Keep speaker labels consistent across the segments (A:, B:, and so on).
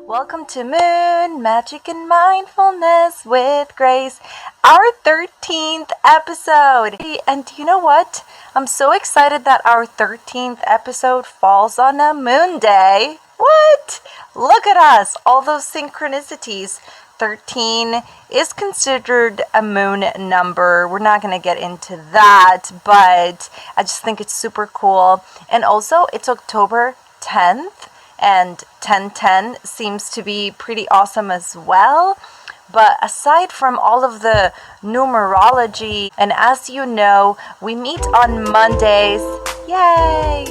A: Welcome to Moon Magic and Mindfulness with Grace, our 13th episode. And you know what? I'm so excited that our 13th episode falls on a moon day. What? Look at us, all those synchronicities. 13 is considered a moon number. We're not going to get into that, but I just think it's super cool. And also, it's October 10th. And 1010 seems to be pretty awesome as well. But aside from all of the numerology, and as you know, we meet on Mondays. Yay!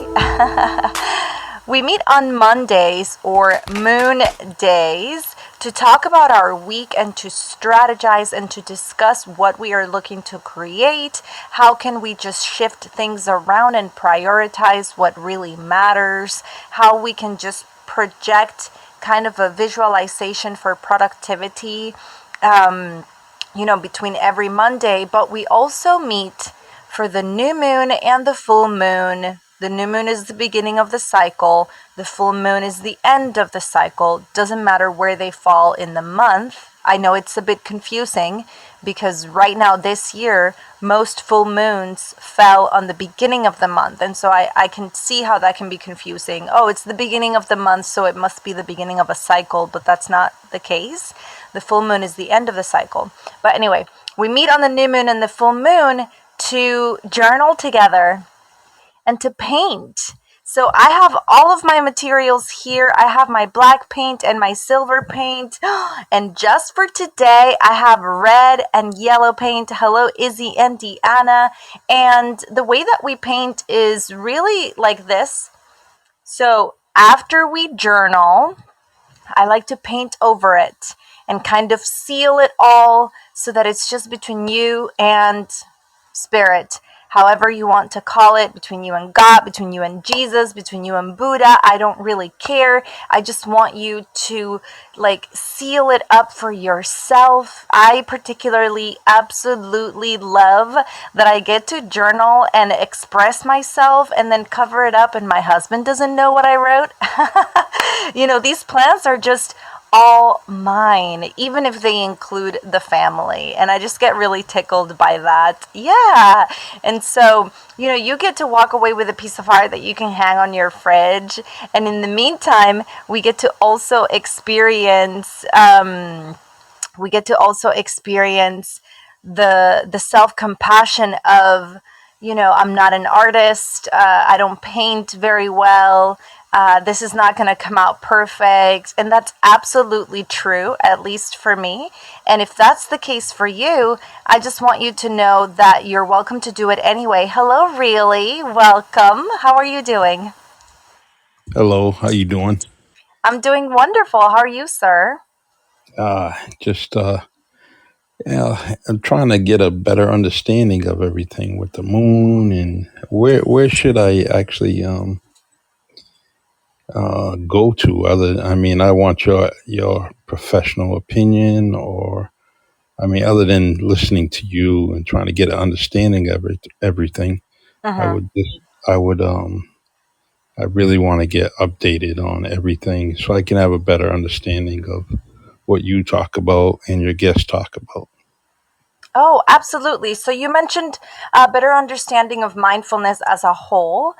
A: We meet on Mondays or moon days to talk about our week and to strategize and to discuss what we are looking to create. How can we just shift things around and prioritize what really matters? How we can just project kind of a visualization for productivity, between every Monday. But we also meet for the new moon and the full moon. The new moon is the beginning of the cycle. The full moon is the end of the cycle. Doesn't matter where they fall in the month. I know it's a bit confusing because right now this year, most full moons fell on the beginning of the month. And so I can see how that can be confusing. Oh, it's the beginning of the month, so it must be the beginning of a cycle. But that's not the case. The full moon is the end of the cycle. But anyway, we meet on the new moon and the full moon to journal together and to paint. So I have all of my materials here. I have my black paint and my silver paint. And just for today, I have red and yellow paint. Hello, Izzy and Deanna. And the way that we paint is really like this. So after we journal, I like to paint over it and kind of seal it all so that it's just between you and spirit. However you want to call it, between you and God, between you and Jesus, between you and Buddha, I don't really care. I just want you to seal it up for yourself. I particularly absolutely love that I get to journal and express myself and then cover it up and my husband doesn't know what I wrote. These plants are just all mine, even if they include the family. And I just get really tickled by that. Yeah. And so, you get to walk away with a piece of art that you can hang on your fridge. And in the meantime, we get to also experience, the self-compassion of, I'm not an artist. I don't paint very well. This is not going to come out perfect. And that's absolutely true, at least for me. And if that's the case for you, I just want you to know that you're welcome to do it anyway. Hello, really. Welcome. How are you doing?
B: Hello, how you doing?
A: I'm doing wonderful. How are you, sir?
B: Just I'm trying to get a better understanding of everything with the moon and where should I actually go to I want your professional opinion, or other than listening to you and trying to get an understanding of everything. I
A: Mm-hmm.
B: would just I would I really want to get updated on everything so I can have a better understanding of what you talk about and your guests talk about.
A: Oh, absolutely. So you mentioned a better understanding of mindfulness as a whole.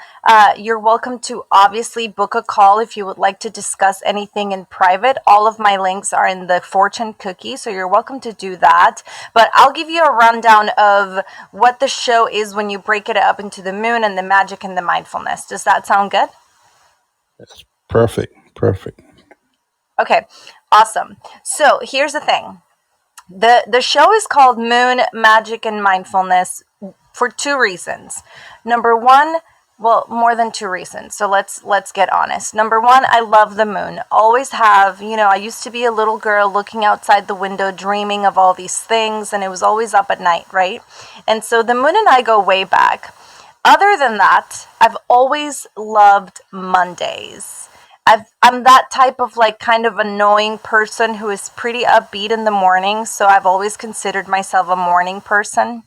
A: You're welcome to obviously book a call if you would like to discuss anything in private. All of my links are in the fortune cookie, so you're welcome to do that. But I'll give you a rundown of what the show is when you break it up into the moon and the magic and the mindfulness. Does that sound good?
B: That's perfect. Perfect.
A: Okay, awesome. So here's the thing. The show is called Moon Magic and Mindfulness for two reasons. Number one, well, more than two reasons. So let's get honest. Number one, I love the moon. Always have. I used to be a little girl looking outside the window dreaming of all these things, and it was always up at night, right? And so the moon and I go way back. Other than that, I've always loved Mondays. I'm that type of kind of annoying person who is pretty upbeat in the morning, so I've always considered myself a morning person.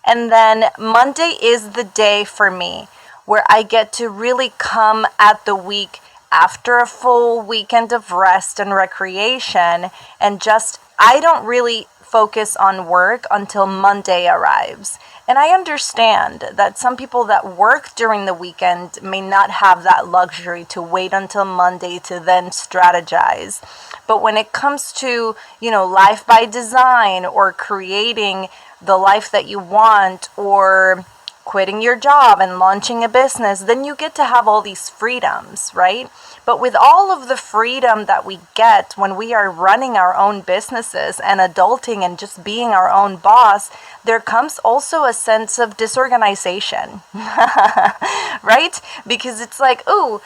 A: And then Monday is the day for me where I get to really come at the week after a full weekend of rest and recreation, and just, I don't really focus on work until Monday arrives. And I understand that some people that work during the weekend may not have that luxury to wait until Monday to then strategize. But when it comes to, life by design, or creating the life that you want, or quitting your job and launching a business, then you get to have all these freedoms, right? But with all of the freedom that we get when we are running our own businesses and adulting and just being our own boss, there comes also a sense of disorganization, right? Because it's like, oh,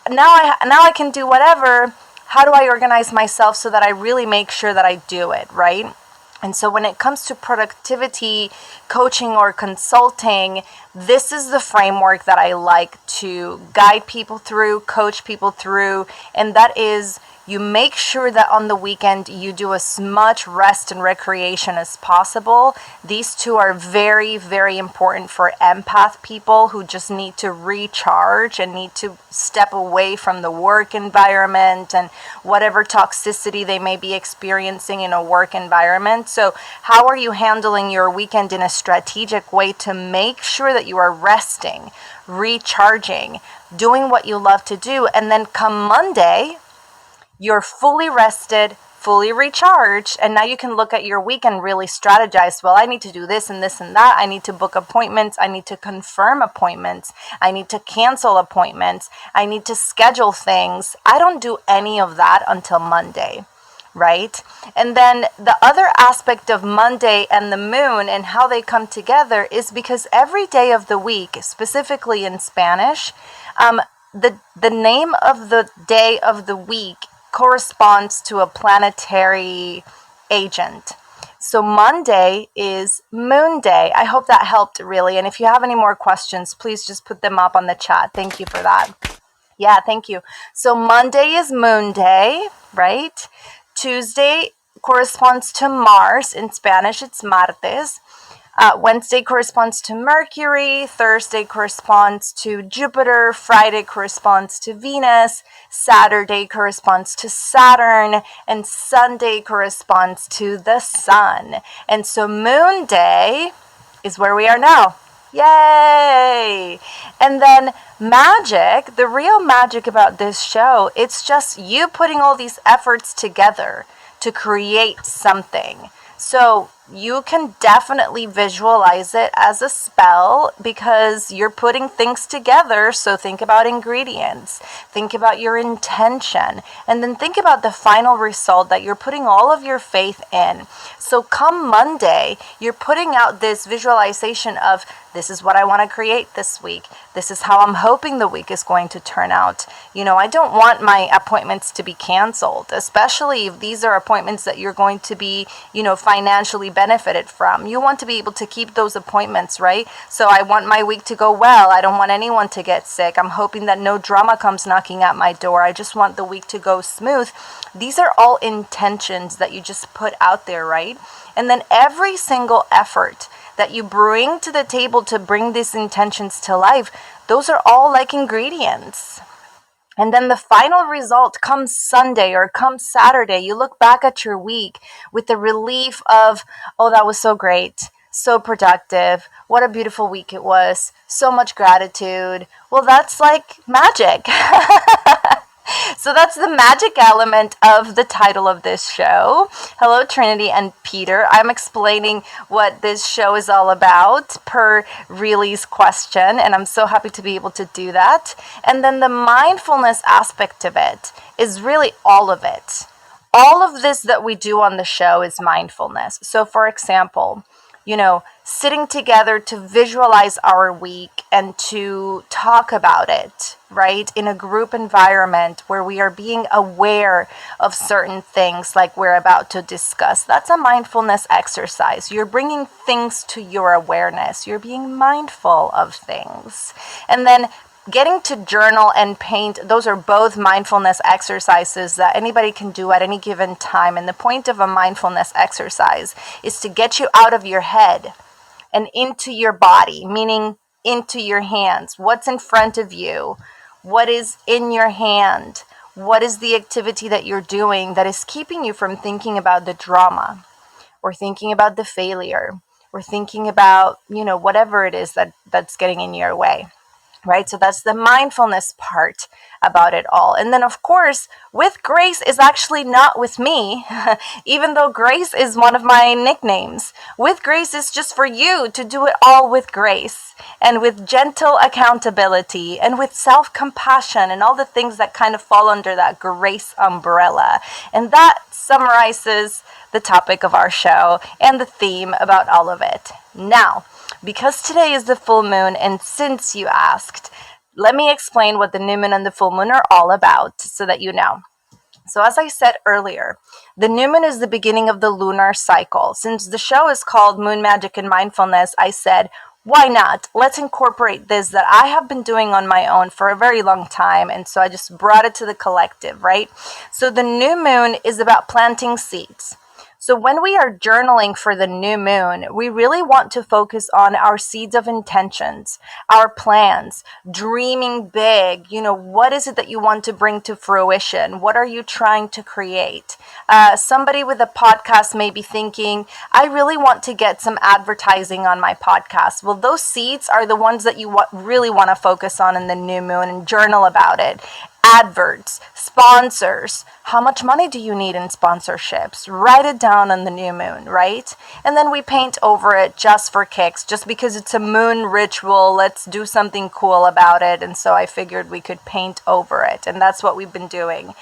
A: now I can do whatever. How do I organize myself so that I really make sure that I do it, right? And so when it comes to productivity, coaching, or consulting, this is the framework that I like to guide people through, coach people through, and that is, you make sure that on the weekend you do as much rest and recreation as possible. These two are very, very important for empath people who just need to recharge and need to step away from the work environment and whatever toxicity they may be experiencing in a work environment. So how are you handling your weekend in a strategic way to make sure that you are resting, recharging, doing what you love to do, and then come Monday, you're fully rested, fully recharged, and now you can look at your week and really strategize. Well, I need to do this and this and that. I need to book appointments. I need to confirm appointments. I need to cancel appointments. I need to schedule things. I don't do any of that until Monday, right? And then the other aspect of Monday and the moon and how they come together is because every day of the week, specifically in Spanish, the name of the day of the week corresponds to a planetary agent. So Monday is Moon Day. I hope that helped, really. And if you have any more questions, please just put them up on the chat. Thank you for that. Yeah, thank you. So Monday is Moon Day, right? Tuesday corresponds to Mars. In Spanish, it's martes. Wednesday corresponds to Mercury, Thursday corresponds to Jupiter, Friday corresponds to Venus, Saturday corresponds to Saturn, and Sunday corresponds to the Sun. And so Moon Day is where we are now. Yay! And then magic, the real magic about this show, it's just you putting all these efforts together to create something. So you can definitely visualize it as a spell because you're putting things together. So think about ingredients, think about your intention, and then think about the final result that you're putting all of your faith in. So come Monday, you're putting out this visualization of, this is what I want to create this week. This is how I'm hoping the week is going to turn out. I don't want my appointments to be canceled, especially if these are appointments that you're going to be, financially benefited from. You want to be able to keep those appointments, right? So I want my week to go well. I don't want anyone to get sick. I'm hoping that no drama comes knocking at my door. I just want the week to go smooth. These are all intentions that you just put out there, right? And then every single effort that you bring to the table to bring these intentions to life, those are all like ingredients. And then the final result comes Sunday or comes Saturday. You look back at your week with the relief of, oh, that was so great, so productive. What a beautiful week it was. So much gratitude. Well, that's like magic. So that's the magic element of the title of this show. Hello, Trinity and Peter. I'm explaining what this show is all about per Reely's question, and I'm so happy to be able to do that. And then the mindfulness aspect of it is really all of it. All of this that we do on the show is mindfulness. So, for example, sitting together to visualize our week and to talk about it, right? In a group environment where we are being aware of certain things like we're about to discuss. That's a mindfulness exercise. You're bringing things to your awareness. You're being mindful of things. And then getting to journal and paint, those are both mindfulness exercises that anybody can do at any given time. And the point of a mindfulness exercise is to get you out of your head and into your body, meaning into your hands. What's in front of you? What is in your hand? What is the activity that you're doing that is keeping you from thinking about the drama, or thinking about the failure, or thinking about, whatever it is that's getting in your way? Right? So that's the mindfulness part about it all. And then, of course, with grace is actually not with me, even though grace is one of my nicknames. With grace is just for you to do it all with grace and with gentle accountability and with self compassion and all the things that kind of fall under that grace umbrella. And that summarizes the topic of our show and the theme about all of it. Now, because today is the full moon, and since you asked, let me explain what the new moon and the full moon are all about so that you know. So, as I said earlier, the new moon is the beginning of the lunar cycle. Since the show is called Moon Magic and Mindfulness, I said, why not? Let's incorporate this that I have been doing on my own for a very long time. And so I just brought it to the collective, right? So, the new moon is about planting seeds. So when we are journaling for the new moon, we really want to focus on our seeds of intentions, our plans, dreaming big. What is it that you want to bring to fruition? What are you trying to create? Somebody with a podcast may be thinking, I really want to get some advertising on my podcast. Well, those seeds are the ones that you really want to focus on in the new moon and journal about it. Adverts, sponsors. How much money do you need in sponsorships? Write it down on the new moon, right? And then we paint over it just for kicks, just because it's a moon ritual. Let's do something cool about it. And so I figured we could paint over it. And that's what we've been doing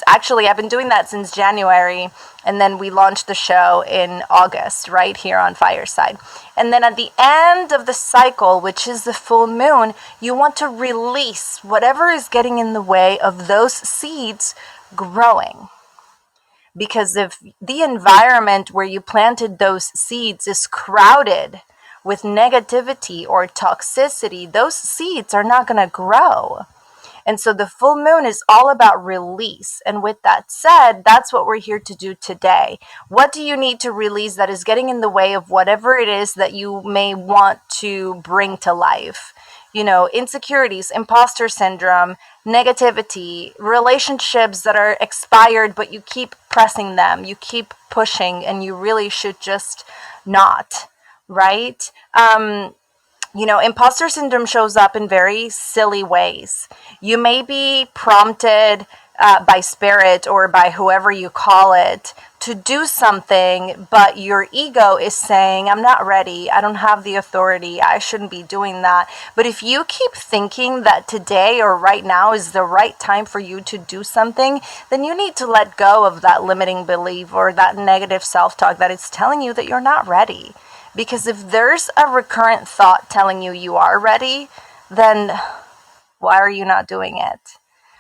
A: actually, I've been doing that since January, and then we launched the show in August, right here on Fireside. And then at the end of the cycle, which is the full moon, you want to release whatever is getting in the way of those seeds growing. Because if the environment where you planted those seeds is crowded with negativity or toxicity, those seeds are not going to grow. And so the full moon is all about release. And with that said, that's what we're here to do today. What do you need to release that is getting in the way of whatever it is that you may want to bring to life? Insecurities, imposter syndrome, negativity, relationships that are expired, but you keep pressing them, you keep pushing, and you really should just not, right? Imposter syndrome shows up in very silly ways. You may be prompted by spirit or by whoever you call it to do something, but your ego is saying, I'm not ready. I don't have the authority. I shouldn't be doing that. But if you keep thinking that today or right now is the right time for you to do something, then you need to let go of that limiting belief or that negative self-talk that is telling you that you're not ready. Because if there's a recurrent thought telling you you are ready, then why are you not doing it?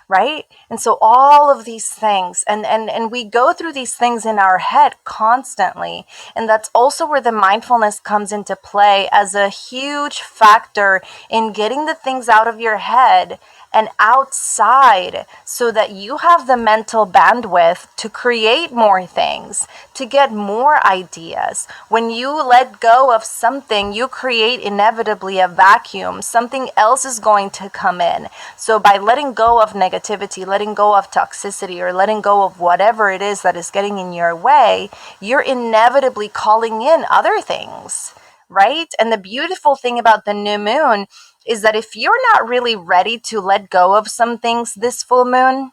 A: Right? And so all of these things, and we go through these things in our head constantly. And that's also where the mindfulness comes into play as a huge factor in getting the things out of your head and outside so that you have the mental bandwidth to create more things, to get more ideas. When you let go of something, you create inevitably a vacuum. Something else is going to come in. So by letting go of negativity, letting go of toxicity, or letting go of whatever it is that is getting in your way, you're inevitably calling in other things, right? And the beautiful thing about the new moon is that if you're not really ready to let go of some things this full moon,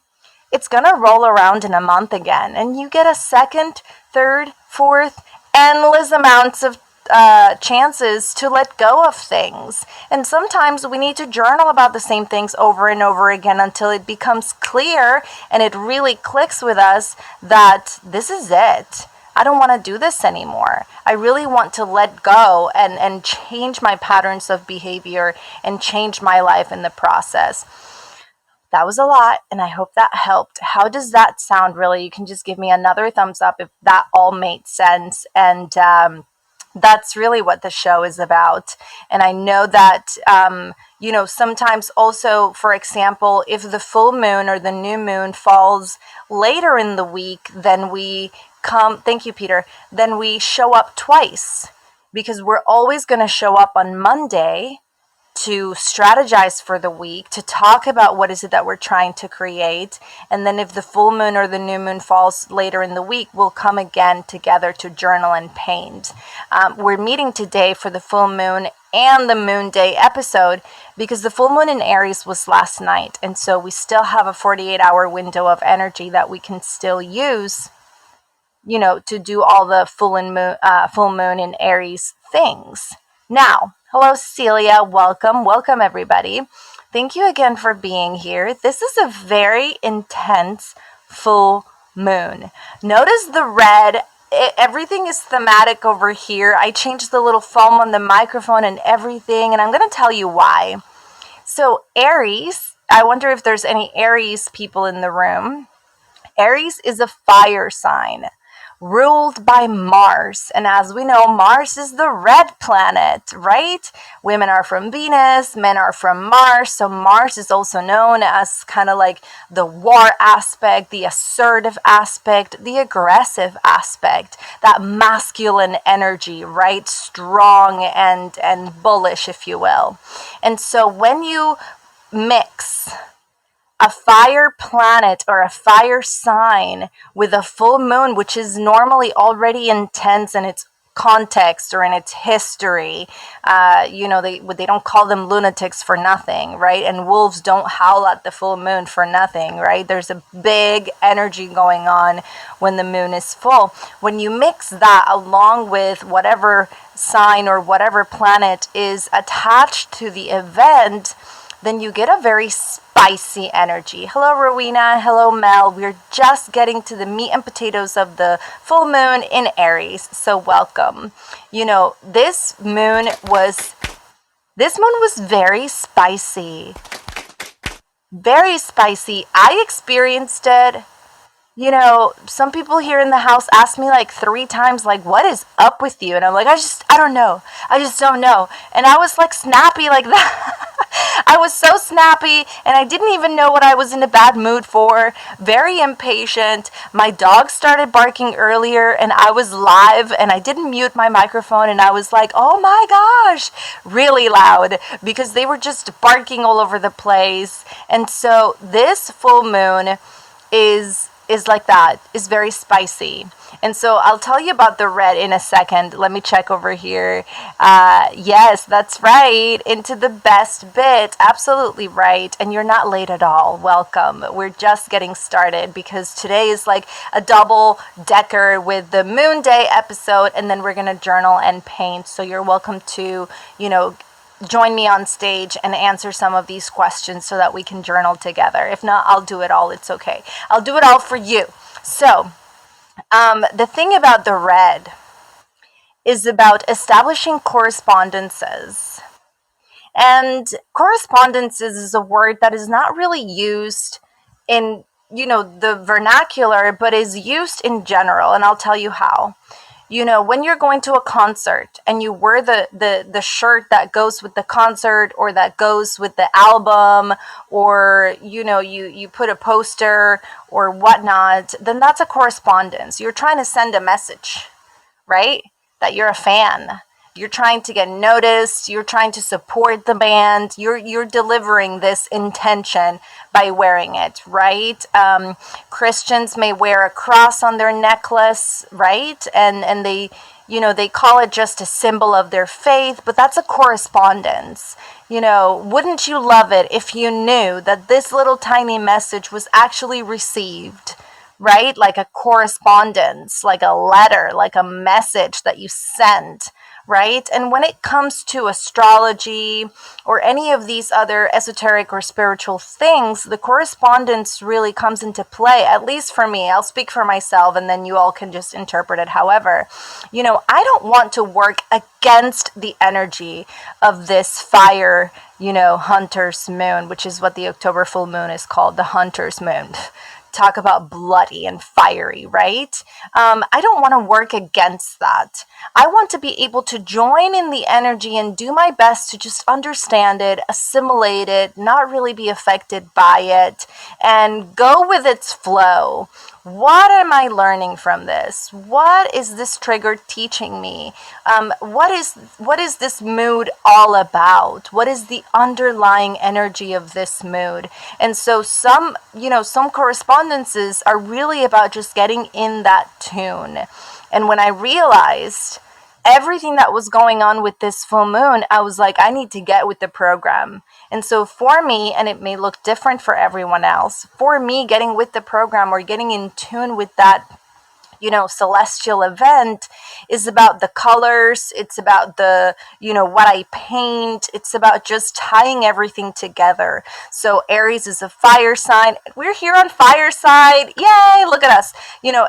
A: it's going to roll around in a month again. And you get a second, third, fourth, endless amounts of chances to let go of things. And sometimes we need to journal about the same things over and over again until it becomes clear and it really clicks with us that this is it. I don't want to do this anymore. I really want to let go and change my patterns of behavior and change my life in the process. That was a lot, and I hope that helped. How does that sound, really? You can just give me another thumbs up if that all made sense. And that's really what the show is about. And I know that, sometimes also, for example, if the full moon or the new moon falls later in the week, then thank you, Peter, then we show up twice, because we're always going to show up on Monday to strategize for the week, to talk about what is it that we're trying to create. And then if the full moon or the new moon falls later in the week, we'll come again together to journal and paint. We're meeting today for the full moon and the moon day episode because the full moon in Aries was last night. And so we still have a 48-hour window of energy that we can still use, to do all the full moon in Aries things. Now, hello, Celia. Welcome, everybody. Thank you again for being here. This is a very intense full moon. Notice the red. Everything is thematic over here. I changed the little foam on the microphone and everything, and I'm going to tell you why. So, Aries, I wonder if there's any Aries people in the room. Aries is a fire sign ruled by Mars. And as we know, Mars is the red planet, right? Women are from Venus, men are from Mars. So Mars is also known as kind of like the war aspect, the assertive aspect, the aggressive aspect, that masculine energy, right? Strong and bullish, if you will. And so when you mix a fire planet or a fire sign with a full moon, which is normally already intense in its context or in its history, they don't call them lunatics for nothing, right? And wolves don't howl at the full moon for nothing, right? There's a big energy going on when the moon is full. When you mix that along with whatever sign or whatever planet is attached to the event, then you get a very spicy energy. Hello, Rowena. Hello, Mel. We're just getting to the meat and potatoes of the full moon in Aries. So welcome. This moon was very spicy. Very spicy. I experienced it. Some people here in the house ask me like 3 times, like, what is up with you? And I'm like, I don't know. I just don't know. And I was like snappy like that. I was so snappy and I didn't even know what I was in a bad mood for. Very impatient. My dog started barking earlier and I was live and I didn't mute my microphone and I was like, oh my gosh, really loud because they were just barking all over the place. And so this full moon is like that, is very spicy. And so I'll tell you about the red in a second. Let me check over here. Yes, that's right. Into the best bit. Absolutely right. And you're not late at all. Welcome. We're just getting started because today is like a double decker with the Moon Day episode, and then we're going to journal and paint. So you're welcome to, join me on stage and answer some of these questions so that we can journal together. If not, I'll do it all. It's okay. I'll do it all for you. So, the thing about the red is about establishing correspondences. And correspondences is a word that is not really used in, the vernacular, but is used in general. And I'll tell you how. When you're going to a concert and you wear the shirt that goes with the concert or that goes with the album, or, you put a poster or whatnot, then that's a correspondence. You're trying to send a message, right? That you're a fan. You're trying to get noticed. You're trying to support the band. You're delivering this intention by wearing it, right? Christians may wear a cross on their necklace, right? And they, they call it just a symbol of their faith, but that's a correspondence. Wouldn't you love it if you knew that this little tiny message was actually received, right? Like a correspondence, like a letter, like a message that you sent, right? And when it comes to astrology or any of these other esoteric or spiritual things, the correspondence really comes into play, at least for me. I'll speak for myself and then you all can just interpret it however. I don't want to work against the energy of this fire, hunter's moon, which is what the October full moon is called, the hunter's moon. Talk about bloody and fiery, right? I don't want to work against that. I want to be able to join in the energy and do my best to just understand it, assimilate it, not really be affected by it, and go with its flow. What am I learning from this? What is this trigger teaching me? What is this mood all about? What is the underlying energy of this mood? And so some correspondences are really about just getting in that tune. And when I realized everything that was going on with this full moon, I was like, I need to get with the program. And so for me, and it may look different for everyone else, for me, getting with the program or getting in tune with that celestial event is about the colors. It's about what I paint. It's about just tying everything together. So Aries is a fire sign. We're here on Fireside. Yay, look at us.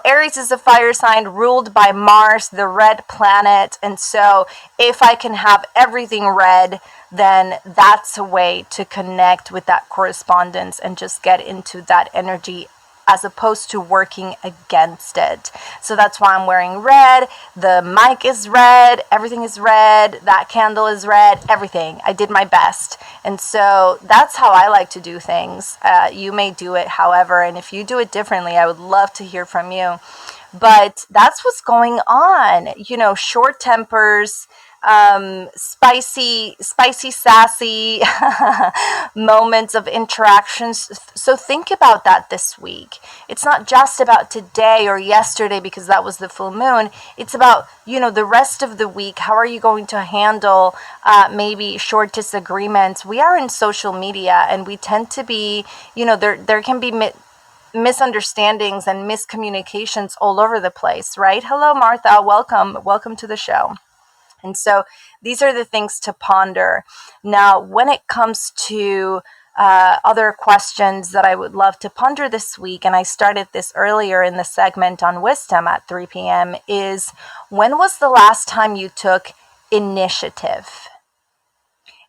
A: Aries is a fire sign ruled by Mars, the red planet. And so if I can have everything red, then that's a way to connect with that correspondence and just get into that energy as opposed to working against it. So that's why I'm wearing red. The mic is red. Everything is red. That candle is red. Everything. I did my best. And so that's how I like to do things. You may do it however, and if you do it differently, I would love to hear from you. But that's what's going on. Short tempers, spicy, sassy moments of interactions. So think about that this week. It's not just about today or yesterday because that was the full moon. It's about, the rest of the week. How are you going to handle maybe short disagreements? We are in social media and we tend to be, there can be misunderstandings and miscommunications all over the place, right? Hello, Martha. Welcome to the show. And so these are the things to ponder. Now, when it comes to other questions that I would love to ponder this week, and I started this earlier in the segment on wisdom at 3 p.m., is when was the last time you took initiative?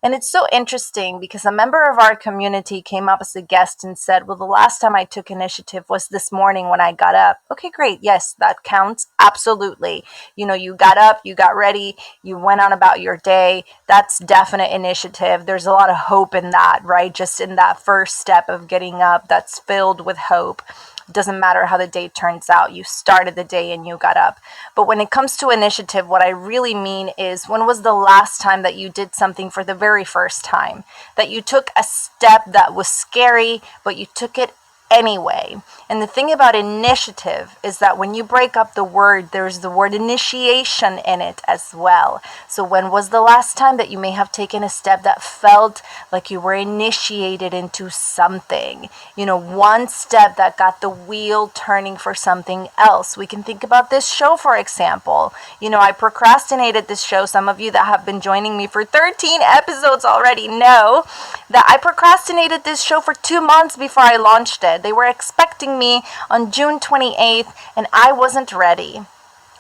A: And it's so interesting because a member of our community came up as a guest and said, well, the last time I took initiative was this morning when I got up. Okay, great. Yes, that counts. Absolutely. You got up, you got ready, you went on about your day. That's definite initiative. There's a lot of hope in that, right? Just in that first step of getting up, that's filled with hope. Doesn't matter how the day turns out. You started the day and you got up. But when it comes to initiative, what I really mean is, when was the last time that you did something for the very first time? That you took a step that was scary, but you took it anyway. And the thing about initiative is that when you break up the word, there's the word initiation in it as well. So when was the last time that you may have taken a step that felt like you were initiated into something? One step that got the wheel turning for something else. We can think about this show, for example. I procrastinated this show. Some of you that have been joining me for 13 episodes already know that I procrastinated this show for 2 months before I launched it. They were expecting me on June 28th and I wasn't ready,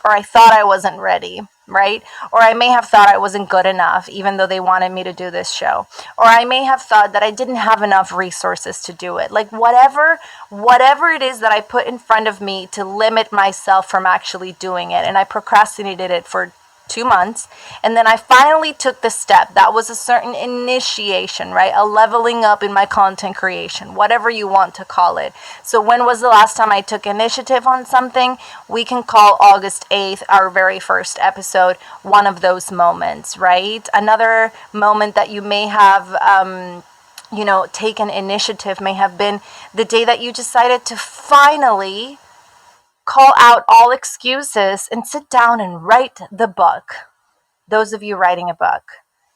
A: or I thought I wasn't ready, right? Or I may have thought I wasn't good enough, even though they wanted me to do this show. Or I may have thought that I didn't have enough resources to do it. Like whatever it is that I put in front of me to limit myself from actually doing it. And I procrastinated it for 2 months, and then I finally took the step. That was a certain initiation, right? A leveling up in my content creation, whatever you want to call it. So when was the last time I took initiative on something? We can call August 8th, our very first episode, one of those moments, right? Another moment that you may have taken initiative may have been the day that you decided to finally call out all excuses and sit down and write the book. Those of you writing a book,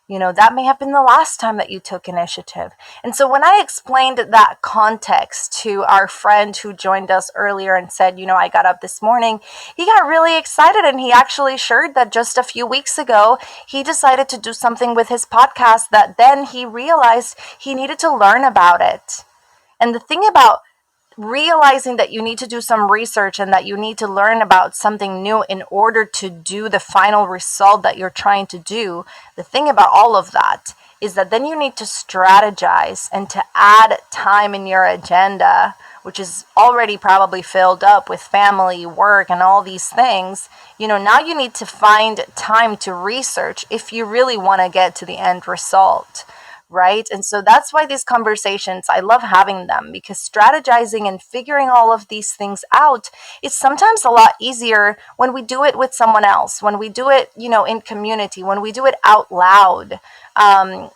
A: that may have been the last time that you took initiative. And so when I explained that context to our friend who joined us earlier and said, I got up this morning, he got really excited, and he actually shared that just a few weeks ago, he decided to do something with his podcast that then he realized he needed to learn about it. And the thing about realizing that you need to do some research and that you need to learn about something new in order to do the final result that you're trying to do, the thing about all of that is that then you need to strategize and to add time in your agenda, which is already probably filled up with family, work, and all these things. Now you need to find time to research if you really want to get to the end result, right? And so that's why these conversations, I love having them, because strategizing and figuring all of these things out is sometimes a lot easier when we do it with someone else, when we do it, in community, when we do it out loud,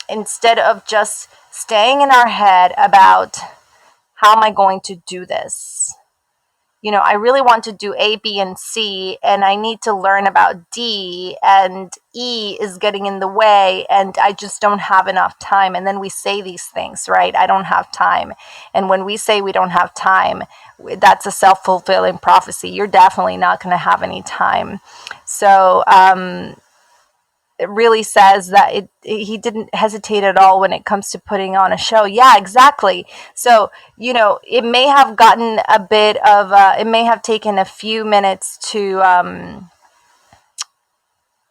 A: instead of just staying in our head about how am I going to do this? I really want to do A, B, and C, and I need to learn about D, and E is getting in the way, and I just don't have enough time. And then we say these things, right? I don't have time. And when we say we don't have time, that's a self-fulfilling prophecy. You're definitely not going to have any time. So, it really says that he didn't hesitate at all when it comes to putting on a show. Yeah, exactly. So, it may have gotten a bit of, it may have taken a few minutes to,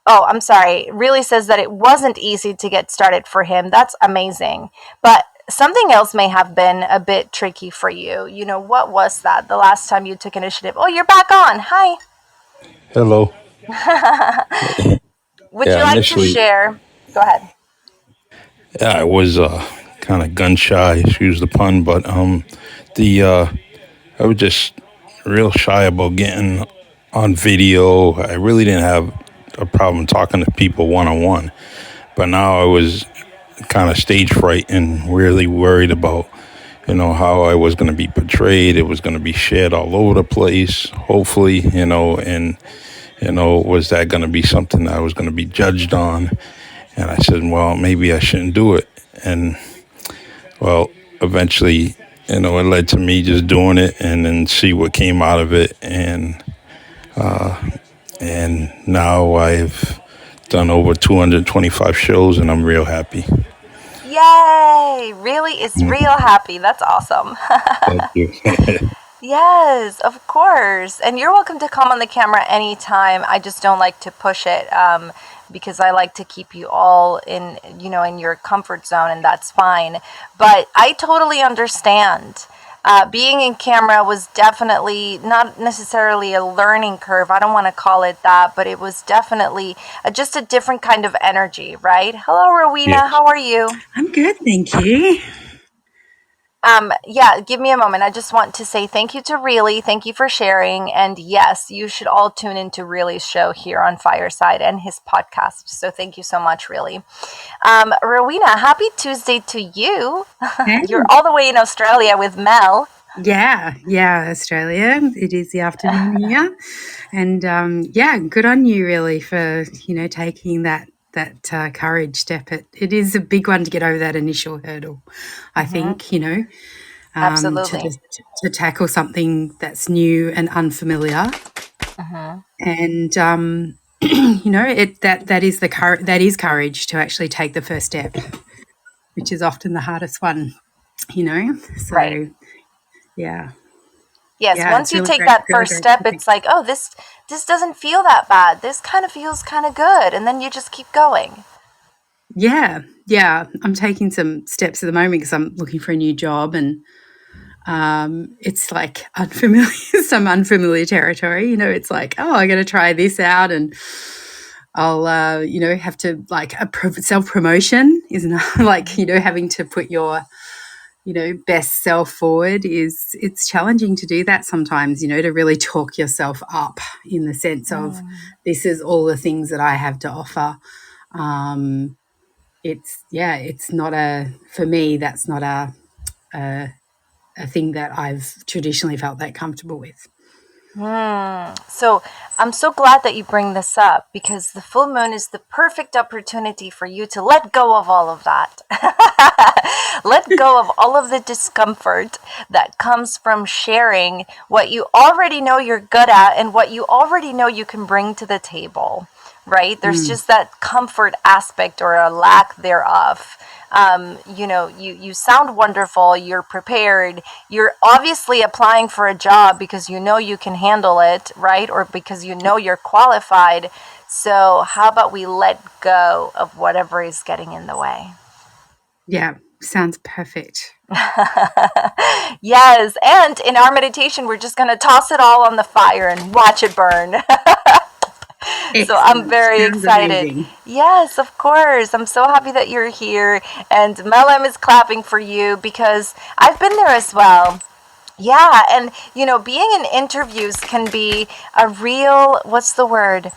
A: oh, I'm sorry. It really says that it wasn't easy to get started for him. That's amazing. But something else may have been a bit tricky for you. What was that the last time you took initiative? Oh, you're back on. Hi.
B: Hello.
A: Would you
B: Yeah,
A: like to
B: initially,
A: share? Go ahead.
B: yeah, I was kind of gun shy, excuse the pun, but the I was just real shy about getting on video. I really didn't have a problem talking to people one on one, but now I was kind of stage fright and really worried about, how I was going to be portrayed. It was going to be shared all over the place, hopefully, and was that going to be something that I was going to be judged on? And I said, well, maybe I shouldn't do it. And well, eventually, it led to me just doing it and then see what came out of it. And now I've done over 225 shows and I'm real happy.
A: Yay! Really is real happy. That's awesome.
B: Thank you.
A: Yes, of course. And you're welcome to come on the camera anytime. I just don't like to push it, because I like to keep you all in your comfort zone, and that's fine. But I totally understand. Being in camera was definitely not necessarily a learning curve. I don't want to call it that, but it was definitely just a different kind of energy, right? Hello, Rowena.
B: Yes.
A: How are you?
C: I'm good, thank you.
A: Yeah, give me a moment. I just want to say thank you to Really. Thank you for sharing. And yes, you should all tune into Really's show here on Fireside and his podcast. So thank you so much, Really. Rowena, happy Tuesday to you.
C: Hey.
A: You're all the way in Australia with Mel.
C: Yeah, Australia. It is the afternoon here, and good on you, really, for taking that courage step. It is a big one to get over that initial hurdle. I think
A: Absolutely.
C: to tackle something that's new and unfamiliar, and that is courage to actually take the first step, which is often the hardest one. So.
A: Right.
C: Yeah.
A: Yes,
C: Yeah,
A: once
C: it's
A: you
C: really
A: take
C: great,
A: that
C: really
A: first
C: great.
A: step, it's like, oh, this doesn't feel that bad. This kind of feels kind of good, and then you just keep going.
C: Yeah. I'm taking some steps at the moment because I'm looking for a new job, and it's like unfamiliar, some unfamiliar territory. It's like, oh, I got to try this out, and I'll, have to like self promotion, isn't like having to put your best self forward. It's challenging to do that sometimes, to really talk yourself up in the sense of this is all the things that I have to offer. It's not for me, that's not a thing that I've traditionally felt that comfortable with.
A: So I'm so glad that you bring this up, because the full moon is the perfect opportunity for you to let go of all of that. Let go of all of the discomfort that comes from sharing what you already know you're good at and what you already know you can bring to the table, right? There's just that comfort aspect, or a lack thereof. You sound wonderful, you're prepared, you're obviously applying for a job because you know you can handle it, right? Or because you know you're qualified. So how about we let go of whatever is getting in the way?
C: Yeah, sounds perfect.
A: Yes, and in our meditation, we're just going to toss it all on the fire and watch it burn. So I'm
C: Excellent.
A: very
C: Sounds
A: excited.
C: amazing.
A: Yes, of course. I'm so happy that you're here. And Melem is clapping for you because I've been there as well. Yeah, and being in interviews can be a real, what's the word?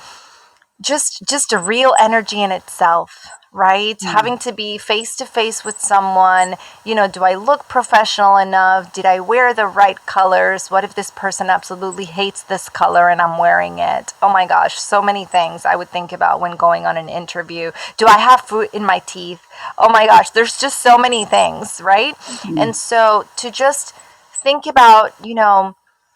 A: Just a real energy in itself, right?
C: Mm,
A: Having to be face to face with someone, do I look professional enough? Did I wear the right colors? What if this person absolutely hates this color and I'm wearing it? Oh my gosh, so many things I would think about when going on an interview. Do I have food in my teeth? Oh my gosh, there's just so many things, right? And
C: mm,
A: so to just think about,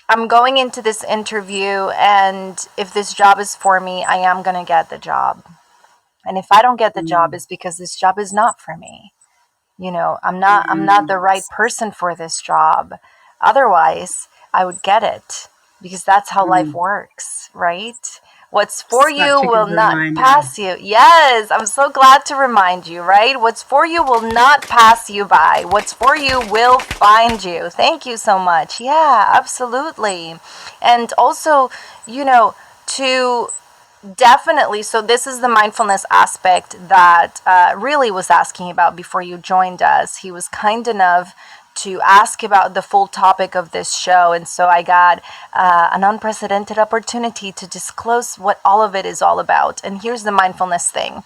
A: I'm going into this interview, and if this job is for me, I am going to get the job. And if I don't get the job,
C: mm,
A: it's because this job is not for me. I'm not the right
C: yes.
A: person for this job. Otherwise, I would get it, because that's how life
C: Mm,
A: works, right? What's for you
C: such a
A: will
C: good
A: not
C: reminder.
A: pass you. Yes, I'm so glad to remind you, right? What's for you will not pass you by. What's for you will find you. Thank you so much. Yeah, absolutely. And also, to definitely. So, this is the mindfulness aspect that really was asking about before you joined us. He was kind enough to ask about the full topic of this show. And so I got an unprecedented opportunity to disclose what all of it is all about. And here's the mindfulness thing.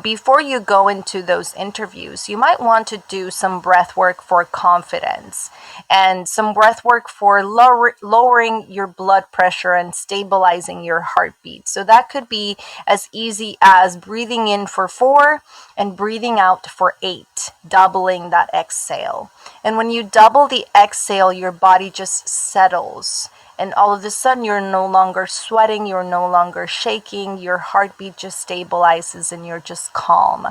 A: Before you go into those interviews, you might want to do some breath work for confidence and some breath work for lowering your blood pressure and stabilizing your heartbeat. So that could be as easy as breathing in for 4 and breathing out for 8, doubling that exhale. And when you double the exhale, your body just settles. And all of a sudden, you're no longer sweating, you're no longer shaking, your heartbeat just stabilizes and you're just calm.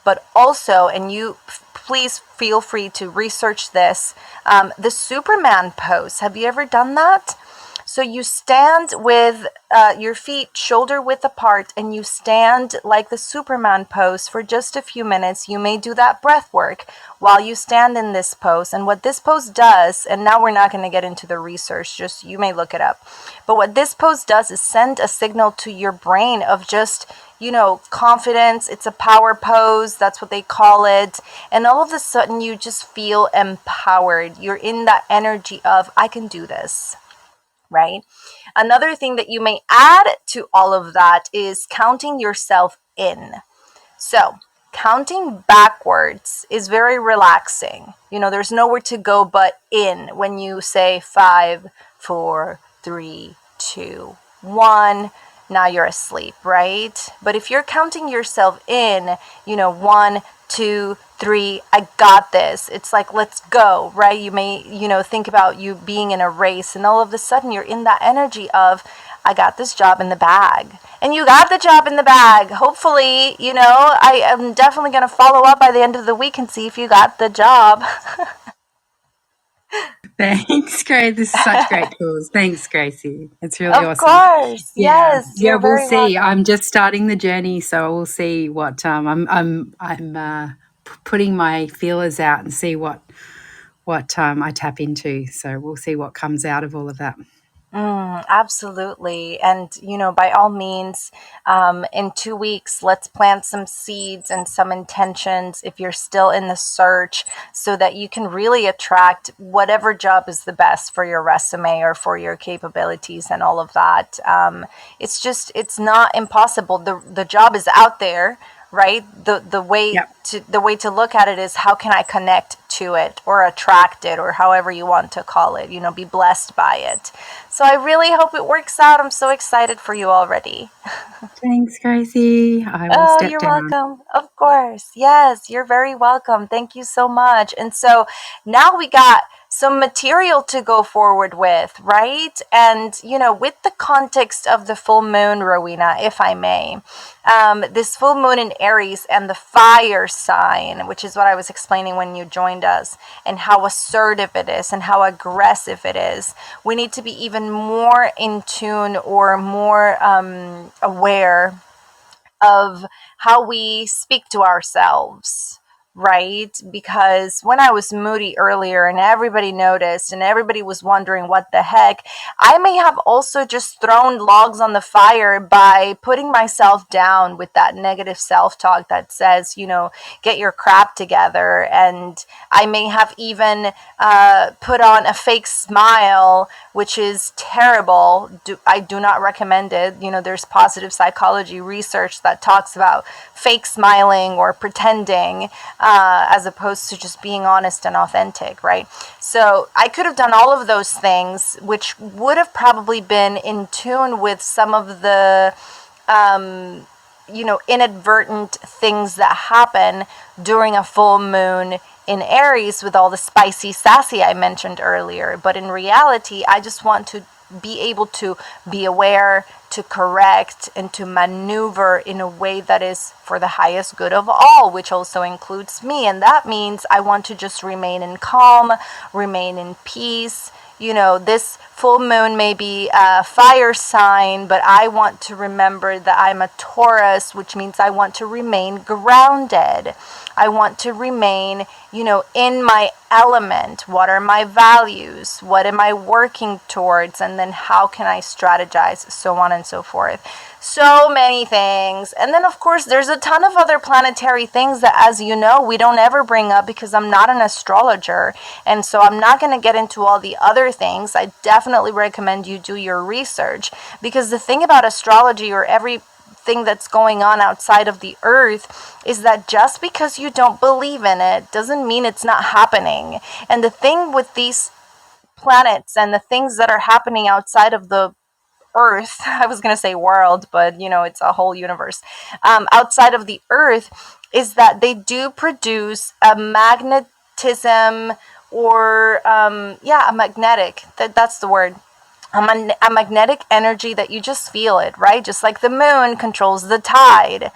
A: But also, and you please feel free to research this, the Superman pose. Have you ever done that? So you stand with your feet shoulder width apart, and you stand like the Superman pose for just a few minutes. You may do that breath work while you stand in this pose. And what this pose does, and now we're not going to get into the research, just you may look it up. But what this pose does is send a signal to your brain of just, confidence. It's a power pose. That's what they call it. And all of a sudden, you just feel empowered. You're in that energy of, I can do this, right? Another thing that you may add to all of that is counting yourself in. So, counting backwards is very relaxing. There's nowhere to go but in when you say 5, 4, 3, 2, 1. Now you're asleep, right? But if you're counting yourself in, 1, 2, 3, I got this. It's like, let's go, right? You may, think about you being in a race, and all of a sudden you're in that energy of, I got this job in the bag. And you got the job in the bag. Hopefully, I am definitely going to follow up by the end of the week and see if you got the job.
C: Thanks, Grace. This is such great tools. Thanks, Gracie. It's really
A: Of
C: awesome.
A: course.
C: Yeah,
A: Yes,
C: yeah.
A: you're
C: We'll
A: very
C: see.
A: welcome.
C: I'm just starting the journey, so we'll see what I'm putting my feelers out and see what I tap into. So we'll see what comes out of all of that.
A: Absolutely. And, by all means, in 2 weeks, let's plant some seeds and some intentions if you're still in the search, so that you can really attract whatever job is the best for your resume or for your capabilities and all of that. It's not impossible. The job is out there, right?
C: Yep.
A: The way to look at it is, how can I connect to it or attract it, or however you want to call it, be blessed by it. So I really hope it works out. I'm so excited for you already.
C: Thanks, Gracie. I will
A: Oh,
C: step
A: you're
C: down.
A: welcome. Of course. Yes, you're very welcome. Thank you so much. And so now we got some material to go forward with, right? And, with the context of the full moon, Rowena, if I may, this full moon in Aries and the fire sign, which is what I was explaining when you joined us, and how assertive it is and how aggressive it is. We need to be even more in tune, or more aware of how we speak to ourselves, right? Because when I was moody earlier and everybody noticed and everybody was wondering what the heck, I may have also just thrown logs on the fire by putting myself down with that negative self-talk that says, get your crap together. And I may have even put on a fake smile, which is terrible. I do not recommend it. There's positive psychology research that talks about fake smiling or pretending, as opposed to just being honest and authentic, right? So I could have done all of those things, which would have probably been in tune with some of the inadvertent things that happen during a full moon in Aries with all the spicy, sassy I mentioned earlier. But in reality, I just want to be able to be aware, to correct, and to maneuver in a way that is for the highest good of all, which also includes me. And that means I want to just remain in calm, remain in peace. This full moon may be a fire sign, but I want to remember that I'm a Taurus, which means I want to remain grounded. I want to remain, in my element. What are my values? What am I working towards? And then how can I strategize? So on and so forth. So many things. And then, of course, there's a ton of other planetary things that, as you know, we don't ever bring up because I'm not an astrologer. And so I'm not going to get into all the other things. I definitely recommend you do your research, because the thing about astrology or everything that's going on outside of the earth is that just because you don't believe in it doesn't mean it's not happening. And the thing with these planets and the things that are happening outside of the earth, I was going to say world, but it's a whole universe, outside of the earth, is that they do produce a magnetism, or a magnetic, that's the word, a magnetic energy that you just feel it, right? Just like the moon controls the tide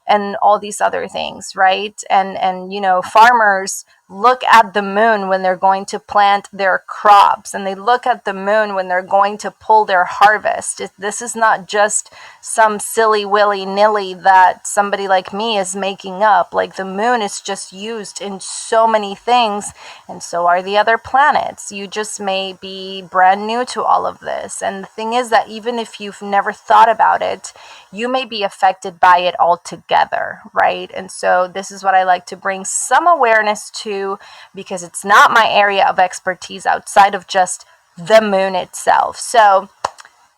A: and all these other things, right? And farmers look at the moon when they're going to plant their crops, and they look at the moon when they're going to pull their harvest. This is not just some silly willy-nilly that somebody like me is making up. Like, the moon is just used in so many things, and so are the other planets. You just may be brand new to all of this. And the thing is that even if you've never thought about it, you may be affected by it altogether, right? And so this is what I like to bring some awareness to, because it's not my area of expertise outside of just the moon itself. So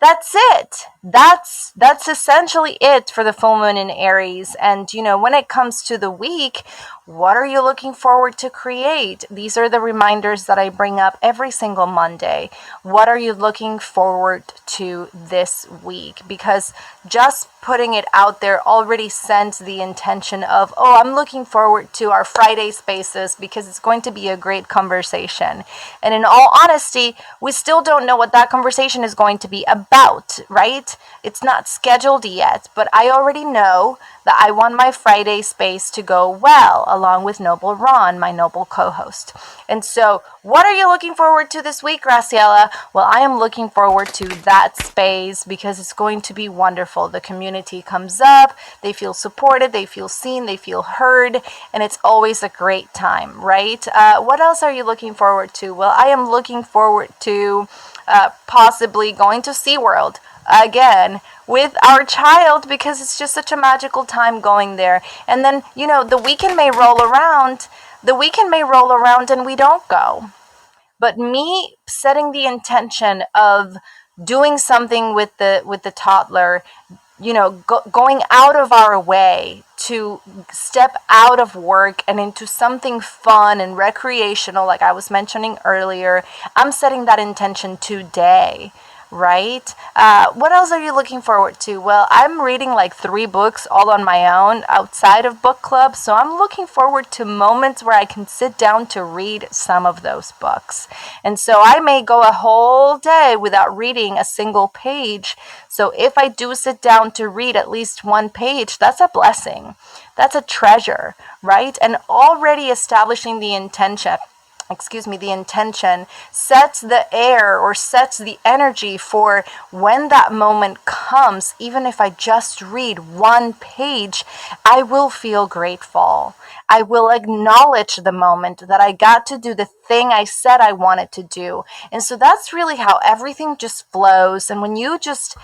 A: that's it. That's essentially it for the full moon in Aries. And when it comes to the week, what are you looking forward to create? These are the reminders that I bring up every single Monday. What are you looking forward to this week? Because just putting it out there already sends the intention of, oh, I'm looking forward to our Friday spaces because it's going to be a great conversation. And in all honesty, we still don't know what that conversation is going to be about, right? It's not scheduled yet, but I already know that I want my Friday space to go well, along with Noble Ron, my noble co-host. And so, what are you looking forward to this week, Graciela? Well, I am looking forward to that space because it's going to be wonderful. The community comes up, they feel supported, they feel seen, they feel heard, and it's always a great time, right? What else are you looking forward to? Well, I am looking forward to possibly going to SeaWorld again with our child, because it's just such a magical time going there. And then, the weekend may roll around, and we don't go. But me setting the intention of doing something with the toddler, going out of our way to step out of work and into something fun and recreational, like I was mentioning earlier, I'm setting that intention today. Right? What else are you looking forward to? Well, I'm reading like 3 books all on my own outside of book club, so I'm looking forward to moments where I can sit down to read some of those books. And so I may go a whole day without reading a single page. So if I do sit down to read at least 1 page, that's a blessing. That's a treasure, right? And already establishing the intention the intention, sets the air or sets the energy for when that moment comes. Even if I just read one page, I will feel grateful. I will acknowledge the moment that I got to do the thing I said I wanted to do. And so that's really how everything just flows. And when you just,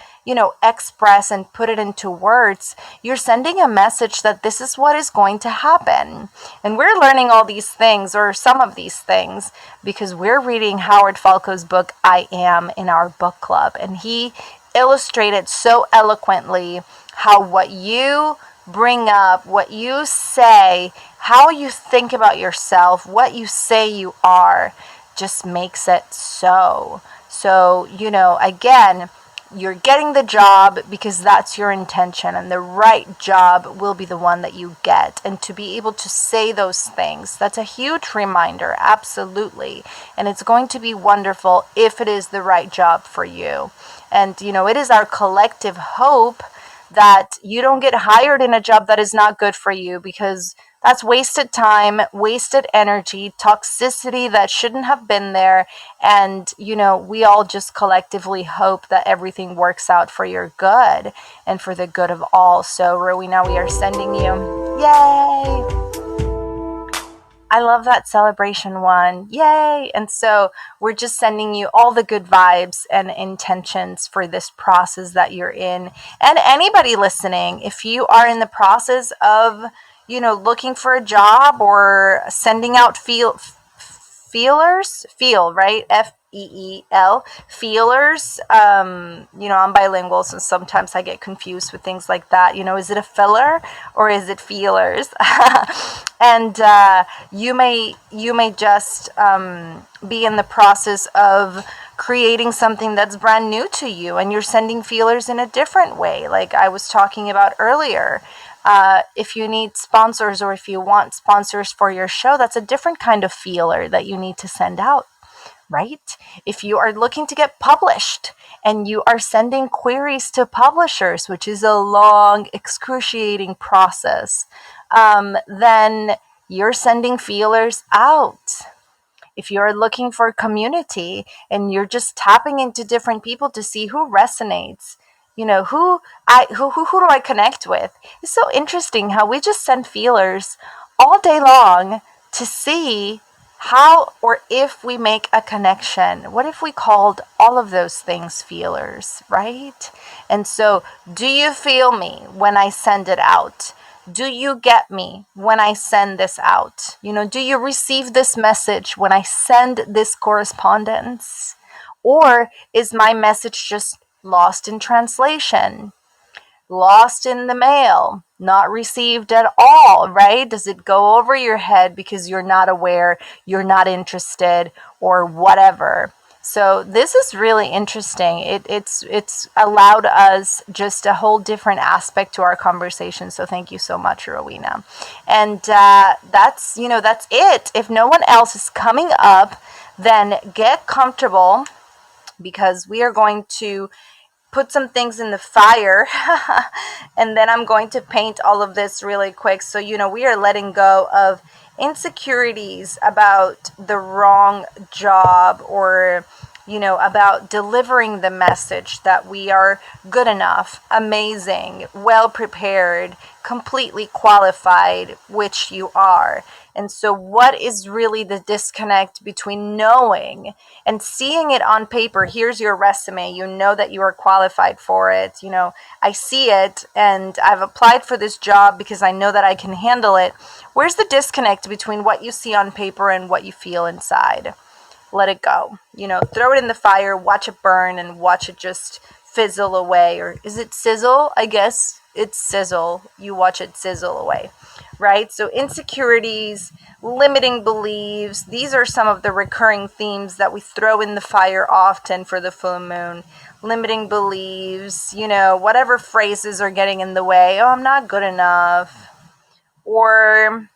A: express and put it into words, you're sending a message that this is what is going to happen. And we're learning all these things, or some of these things, because we're reading Howard Falco's book, I Am, in our book club. And he illustrated so eloquently how what you bring up, what you say, how you think about yourself, what you say you are, just makes it so. So, again, you're getting the job because that's your intention, and the right job will be the one that you get. And to be able to say those things, that's a huge reminder, absolutely. And it's going to be wonderful if it is the right job for you. And, it is our collective hope that you don't get hired in a job that is not good for you, because that's wasted time, wasted energy, toxicity that shouldn't have been there. And, we all just collectively hope that everything works out for your good and for the good of all. So, Rowena, we are sending you, yay! I love that celebration one. Yay! And so we're just sending you all the good vibes and intentions for this process that you're in. And anybody listening, if you are in the process of, looking for a job or sending out feelers, right? FEEL, feelers. I'm bilingual, so sometimes I get confused with things like that. Is it a filler or is it feelers? And you may just be in the process of creating something that's brand new to you, and you're sending feelers in a different way, like I was talking about earlier. If you need sponsors, or if you want sponsors for your show, that's a different kind of feeler that you need to send out, right? If you are looking to get published and you are sending queries to publishers, which is a long, excruciating process, then you're sending feelers out. If you're looking for community and you're just tapping into different people to see who resonates, who do I connect with? It's so interesting how we just send feelers all day long to see how or if we make a connection. What if we called all of those things feelers, right? And so, do you feel me when I send it out? Do you get me when I send this out? Do you receive this message when I send this correspondence? Or is my message just lost in translation, lost in the mail, not received at all, right? Does it go over your head because you're not aware, you're not interested, or whatever? So this is really interesting. It's allowed us just a whole different aspect to our conversation. So thank you so much, Rowena. And that's it. If no one else is coming up, then get comfortable, because we are going to put some things in the fire and then I'm going to paint all of this really quick. So, we are letting go of insecurities about the wrong job, or, about delivering the message that we are good enough, amazing, well prepared, completely qualified, which you are. And so what is really the disconnect between knowing and seeing it on paper? Here's your resume. You know that you are qualified for it. I see it and I've applied for this job because I know that I can handle it. Where's the disconnect between what you see on paper and what you feel inside? Let it go. Throw it in the fire, watch it burn, and watch it just fizzle away. Or is it sizzle? I guess it's sizzle. You watch it sizzle away, right? So insecurities, limiting beliefs, these are some of the recurring themes that we throw in the fire often for the full moon. Limiting beliefs, whatever phrases are getting in the way. Oh, I'm not good enough. Or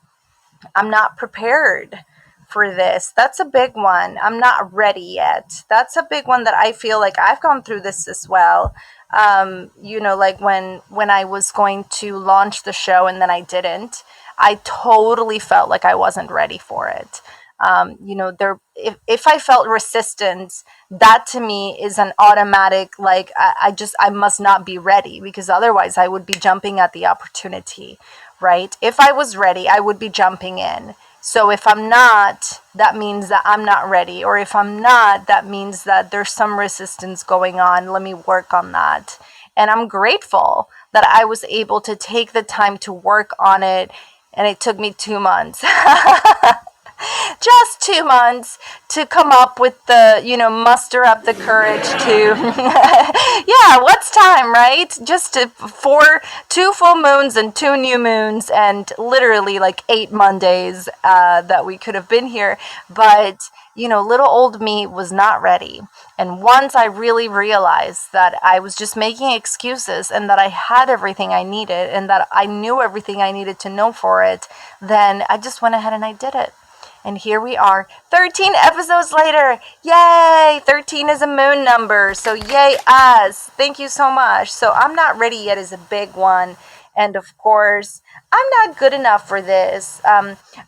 A: I'm not prepared for this. That's a big one. I'm not ready yet. That's a big one that I feel like I've gone through this as well. Like when I was going to launch the show and then I didn't, I totally felt like I wasn't ready for it. There, if I felt resistance, that to me is an automatic, like, I must not be ready, because otherwise I would be jumping at the opportunity, right? If I was ready, I would be jumping in. So if I'm not, that means that I'm not ready. Or if I'm not, that means that there's some resistance going on. Let me work on that. And I'm grateful that I was able to take the time to work on it. And it took me 2 months. Just 2 months to come up with the, muster up the courage to, yeah, what's time, right? Just to, for 2 full moons and 2 new moons, and literally like 8 Mondays that we could have been here. But, little old me was not ready. And once I really realized that I was just making excuses and that I had everything I needed and that I knew everything I needed to know for it, then I just went ahead and I did it. And here we are, 13 episodes later. Yay! 13 is a moon number. So yay us. Thank you so much. So I'm not ready yet is a big one. And of course, I'm not good enough for this.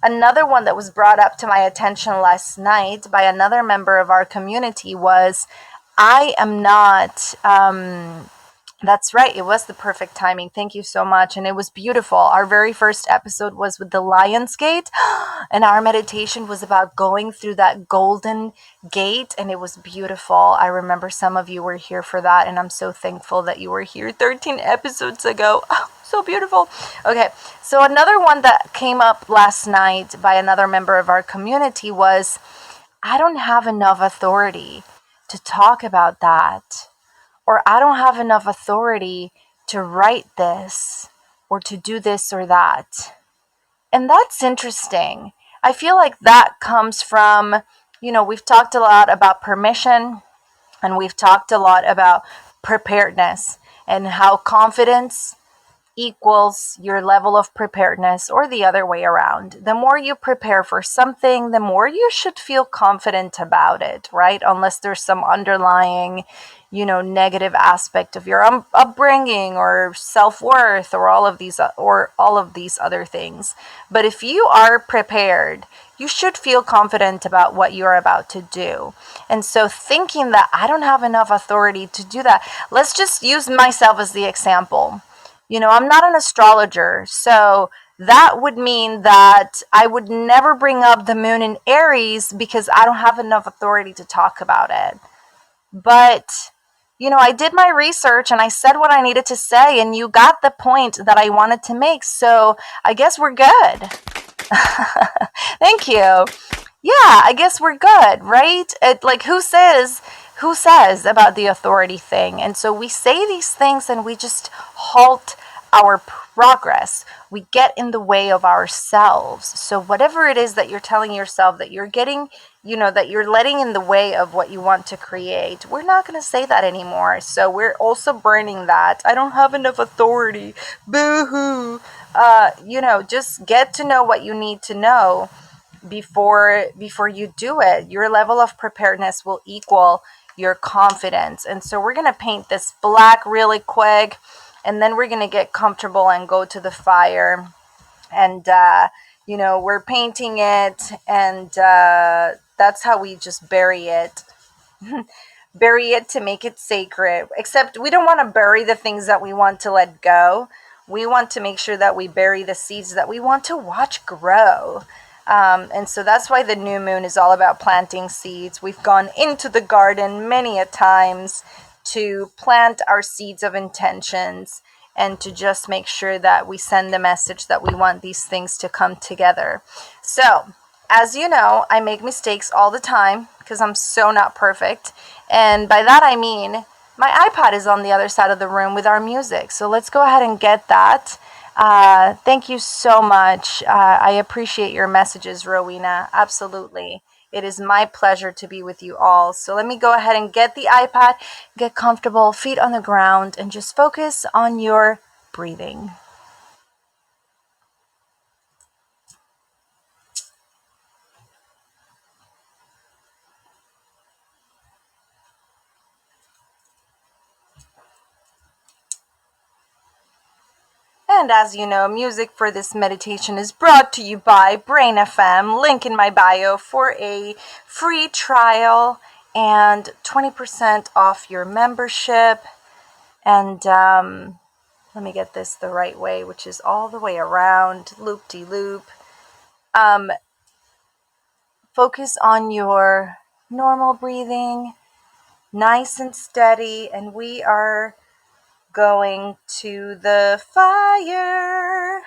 A: Another one that was brought up to my attention last night by another member of our community was, I am not that's right. It was the perfect timing. Thank you so much. And it was beautiful. Our very first episode was with the Lion's Gate, and our meditation was about going through that golden gate, and it was beautiful. I remember some of you were here for that, and I'm so thankful that you were here 13 episodes ago. Oh, so beautiful. Okay, so another one that came up last night by another member of our community was, I don't have enough authority to talk about that, or I don't have enough authority to write this or to do this or that. And that's interesting. I feel like that comes from, we've talked a lot about permission, and we've talked a lot about preparedness, and how confidence equals your level of preparedness, or the other way around. The more you prepare for something, the more you should feel confident about it, right? Unless there's some underlying, negative aspect of your upbringing or self-worth, or all of these other things. But if you are prepared, you should feel confident about what you're about to do. And so thinking that I don't have enough authority to do that, let's just use myself as the example. I'm not an astrologer, so that would mean that I would never bring up the moon in Aries because I don't have enough authority to talk about it. But, I did my research and I said what I needed to say, and you got the point that I wanted to make. So I guess we're good. Thank you. Yeah, I guess we're good, right? Like, who says about the authority thing? And so we say these things and we just halt our progress. We get in the way of ourselves. So whatever it is that you're telling yourself that you're getting, that you're letting in the way of what you want to create, we're not going to say that anymore. So we're also burning that. I don't have enough authority. Boo-hoo. Just get to know what you need to know before you do it. Your level of preparedness will equal your confidence. And so we're going to paint this black really quick, and then we're going to get comfortable and go to the fire. And we're painting it, and that's how we just bury it. Bury it to make it sacred. Except we don't want to bury the things that we want to let go. We want to make sure that we bury the seeds that we want to watch grow. And so that's why the new moon is all about planting seeds. We've gone into the garden many a times to plant our seeds of intentions, and to just make sure that we send the message that we want these things to come together. So, as you know, I make mistakes all the time because I'm so not perfect. And by that I mean my iPod is on the other side of the room with our music. So let's go ahead and get that. Thank you so much. I appreciate your messages, Rowena. Absolutely. It is my pleasure to be with you all. So let me go ahead and get the iPad, get comfortable, feet on the ground, and just focus on your breathing. And as you know, music for this meditation is brought to you by Brain FM. Link in my bio for a free trial and 20% off your membership. And let me get this the right way, which is all the way around, loop-de-loop. Focus on your normal breathing, nice and steady, and we are going to the fire.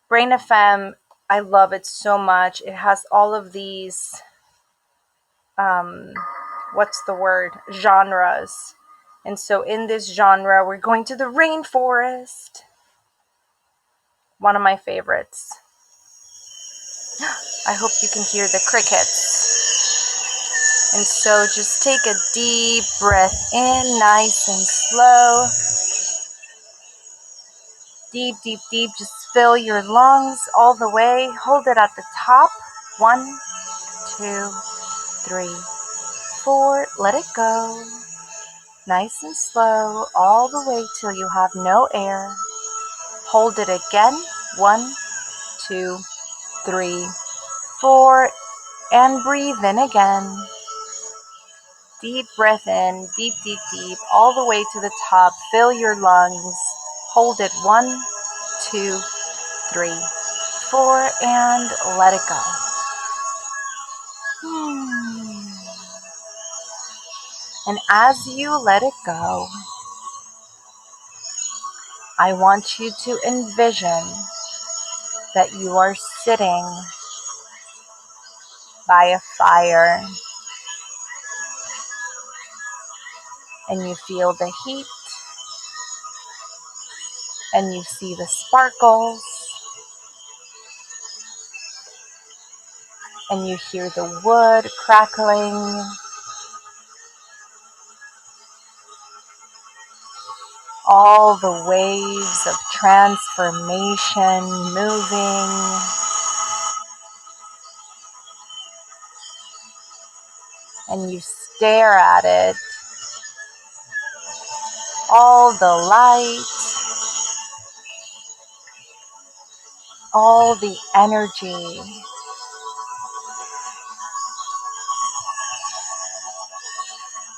A: Brain FM, I love it so much. It has all of these, genres. And so in this genre, we're going to the rainforest. One of my favorites. I hope you can hear the crickets. And so just take a deep breath in, nice and slow. Deep, deep, deep. Just fill your lungs all the way. Hold it at the top. 1, 2, 3, 4. Let it go. Nice and slow, all the way till you have no air. Hold it again. 1, 2, 3, 4. And breathe in again. Deep breath in, deep, deep, deep, all the way to the top. Fill your lungs. Hold it. 1, 2, 3, 4, and let it go. And as you let it go, I want you to envision that you are sitting by a fire and you feel the heat and you see the sparkles and you hear the wood crackling. All the waves of transformation moving. And you stare at it. All the light, all the energy.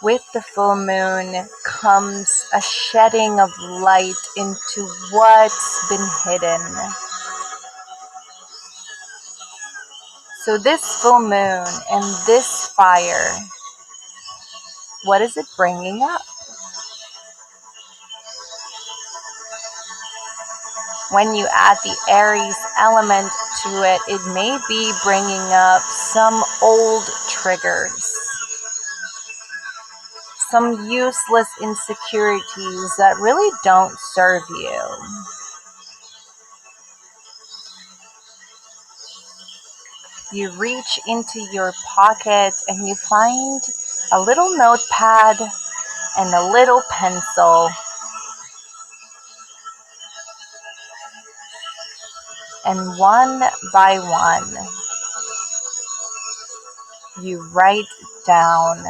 A: With the full moon comes a shedding of light into what's been hidden. So this full moon and this fire, what is it bringing up? When you add the Aries element to it, it may be bringing up some old triggers, some useless insecurities that really don't serve you. You reach into your pocket and you find a little notepad and a little pencil. And one by one, you write down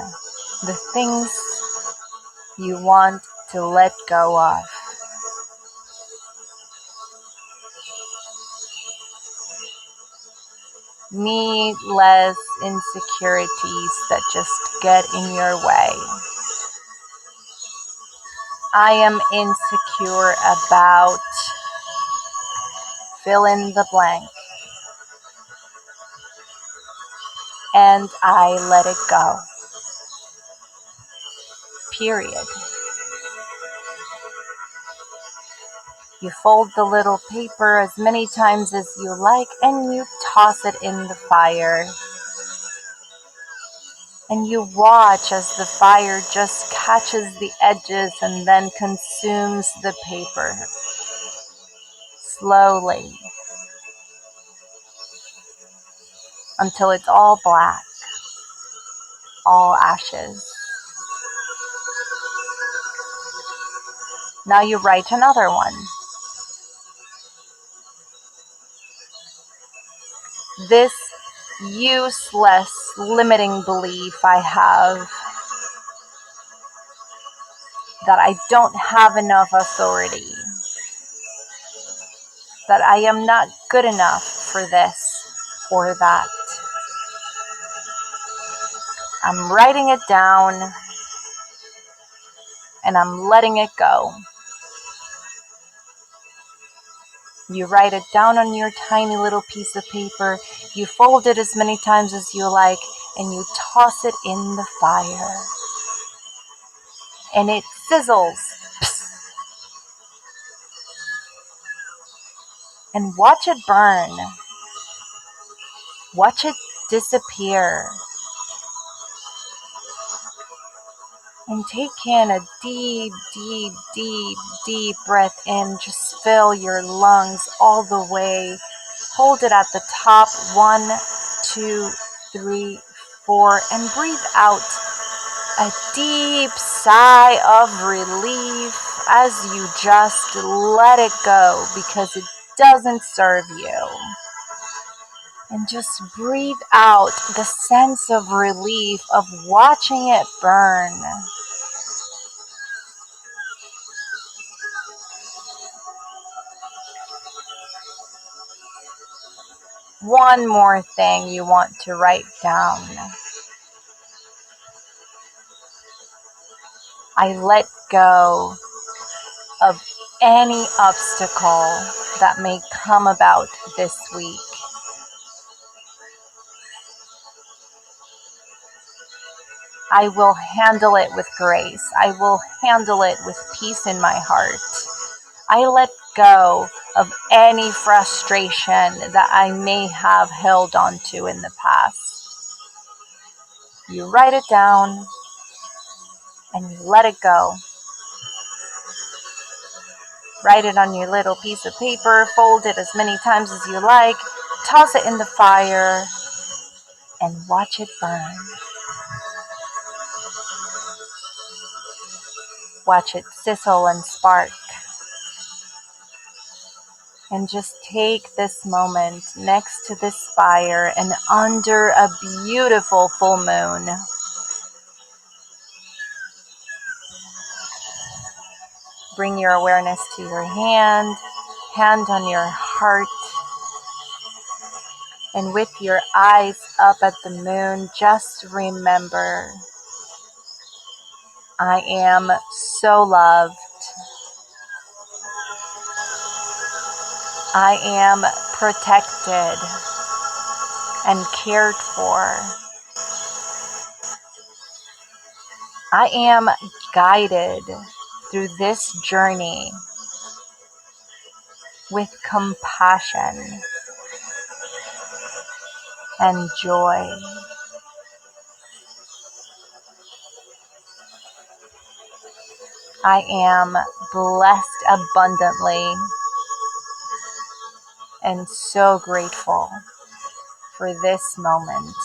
A: the things you want to let go of. Needless insecurities that just get in your way. I am insecure about fill in the blank. And I let it go. Period. You fold the little paper as many times as you like and you toss it in the fire. And you watch as the fire just catches the edges and then consumes the paper. Slowly. Until it's all black. All ashes. Now you write another one. This useless limiting belief I have that I don't have enough authority. that I am not good enough for this or that. I'm writing it down and I'm letting it go. You write it down on your tiny little piece of paper. You fold it as many times as you like, and you toss it in the fire. And it sizzles. Psst. And watch it burn. Watch it disappear. And take in a deep, deep, deep, deep breath in. Just fill your lungs all the way. Hold it at the top. 1, 2, 3, 4. And breathe out a deep sigh of relief as you just let it go because it doesn't serve you. And just breathe out the sense of relief of watching it burn. One more thing you want to write down. I let go of any obstacle that may come about this week. I will handle it with grace. I will handle it with peace in my heart. I let go of any frustration that I may have held on to in the past. You write it down and you let it go. Write it on your little piece of paper, fold it as many times as you like, toss it in the fire, and watch it burn. Watch it sizzle and spark. And just take this moment next to this fire and under a beautiful full moon. Bring your awareness to your hand on your heart. And with your eyes up at the moon, just remember, I am so loved. I am protected and cared for. I am guided through this journey with compassion and joy. I am blessed abundantly and so grateful for this moment.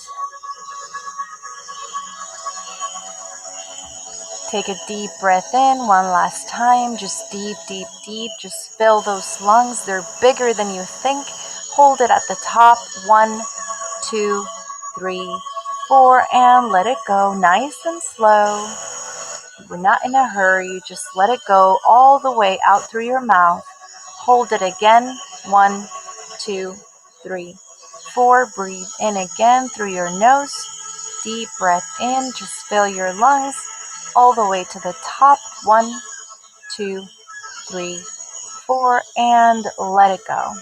A: Take a deep breath in one last time. Just deep, deep, deep. Just fill those lungs. They're bigger than you think. Hold it at the top. 1, 2, 3, 4, and let it go nice and slow. We're not in a hurry. Just let it go all the way out through your mouth. Hold it again. 1, 2, 3, 4. Breathe in again through your nose. Deep breath in. Just fill your lungs all the way to the top. 1, 2, 3, 4, and let it go.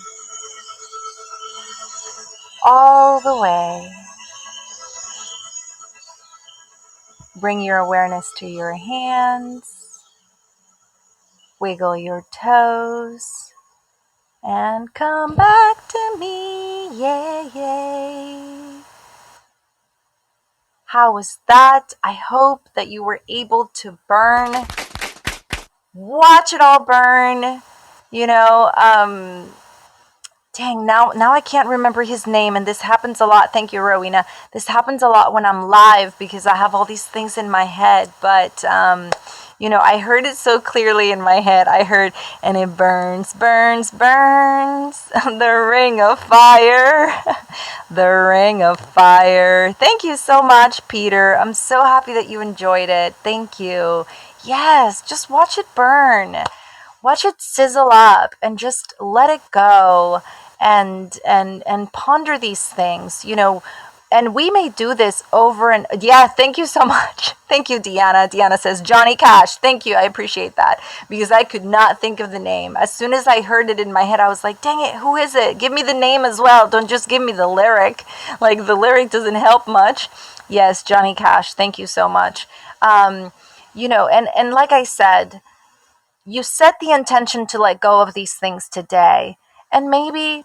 A: All the way. Bring your awareness to your hands. Wiggle your toes. And come back to me. Yay, yay. How was that? I hope that you were able to burn. Watch it all burn. Dang, now I can't remember his name, and this happens a lot. Thank you, Rowena. This happens a lot when I'm live because I have all these things in my head, but I heard it so clearly in my head. I heard, and it burns, burns, burns, the ring of fire, the ring of fire. Thank you so much, Peter. I'm so happy that you enjoyed it. Thank you. Yes, just watch it burn. watch it sizzle up and just let it go, and ponder these things, and we may do this over and yeah, thank you so much. Thank you, Deanna. Deanna says Johnny Cash. Thank you. I appreciate that, because I could not think of the name. As soon as I heard it in my head, I was like, dang it, who is it? Give me the name as well. Don't just give me the lyric. Like, the lyric doesn't help much. Yes, Johnny Cash. Thank you so much. And like I said, you set the intention to let go of these things today, and maybe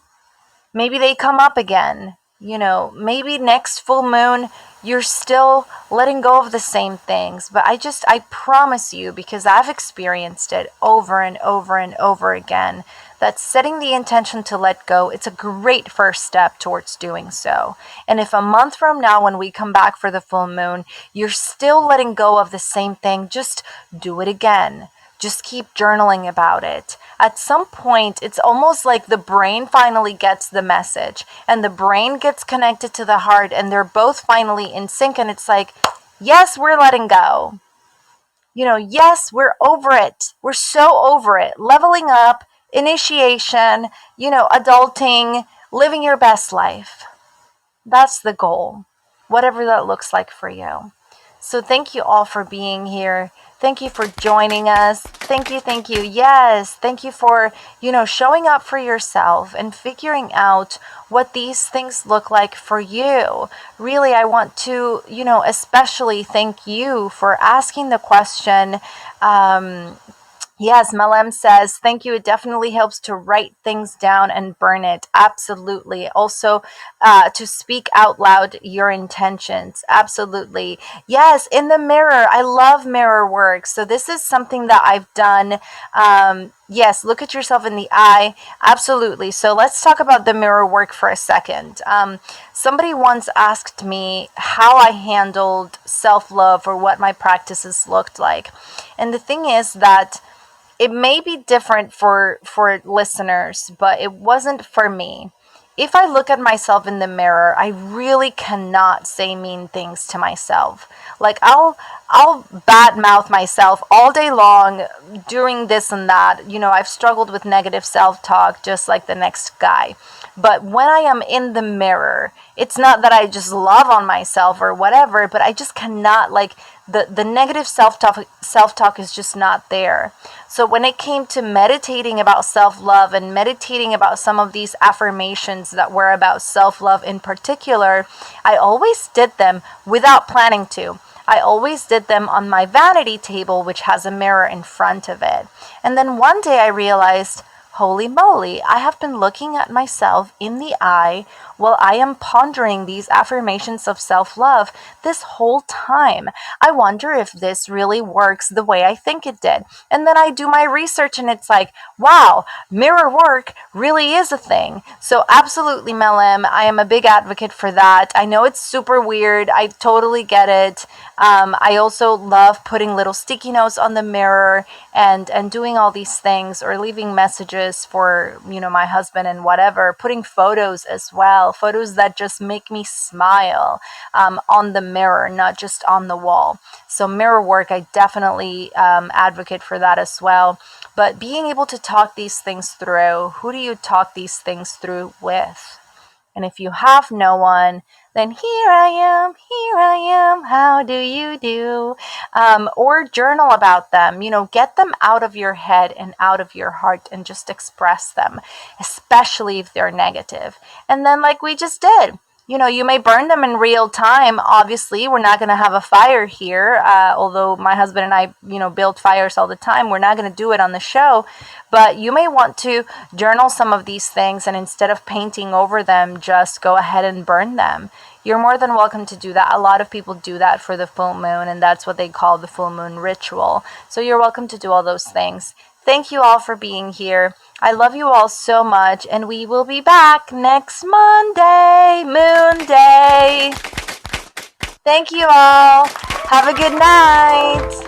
A: they come up again. Maybe next full moon you're still letting go of the same things. But I promise you, because I've experienced it over and over and over again, that setting the intention to let go, it's a great first step towards doing so. And if a month from now, when we come back for the full moon, you're still letting go of the same thing, just do it again. Just keep journaling about it. At some point, it's almost like the brain finally gets the message, and the brain gets connected to the heart, and they're both finally in sync. And it's like, yes, we're letting go. Yes, we're over it. We're so over it. Leveling up, initiation, adulting, living your best life. That's the goal, whatever that looks like for you. So thank you all for being here. Thank you for joining us. Thank you, thank you. Yes, thank you for, showing up for yourself and figuring out what these things look like for you. Really, I want to, especially thank you for asking the question. Yes, Malem says, thank you. It definitely helps to write things down and burn it. Absolutely. Also, to speak out loud your intentions. Absolutely. Yes, in the mirror. I love mirror work. So this is something that I've done. Yes, look at yourself in the eye. Absolutely. So let's talk about the mirror work for a second. Somebody once asked me how I handled self-love, or what my practices looked like. And the thing is that it may be different for listeners, but it wasn't for me. If I look at myself in the mirror, I really cannot say mean things to myself. Like, I'll bad mouth myself all day long, doing this and that. I've struggled with negative self-talk just like the next guy. But when I am in the mirror, it's not that I just love on myself or whatever, but I just cannot, like, the negative self-talk is just not there. So when it came to meditating about self-love and meditating about some of these affirmations that were about self-love in particular, I always did them without planning to. I always did them on my vanity table, which has a mirror in front of it. And then one day I realized, holy moly, I have been looking at myself in the eye while I am pondering these affirmations of self-love this whole time. I wonder if this really works the way I think it did. And then I do my research, and it's like, wow, mirror work really is a thing. So absolutely, Melem, I am a big advocate for that. I know it's super weird. I totally get it. I also love putting little sticky notes on the mirror and doing all these things, or leaving messages for, my husband and whatever, putting photos as well, photos that just make me smile, on the mirror, not just on the wall. So mirror work, I definitely advocate for that as well. But being able to talk these things through, who do you talk these things through with? And if you have no one, then here I am, how do you do? Or journal about them, get them out of your head and out of your heart, and just express them, especially if they're negative. And then, like we just did, you may burn them in real time. Obviously, we're not going to have a fire here. Although my husband and I, build fires all the time. We're not going to do it on the show. But you may want to journal some of these things, and instead of painting over them, just go ahead and burn them. You're more than welcome to do that. A lot of people do that for the full moon, and that's what they call the full moon ritual. So you're welcome to do all those things. Thank you all for being here. I love you all so much, and we will be back next Monday, Moon Day. Thank you all. Have a good night.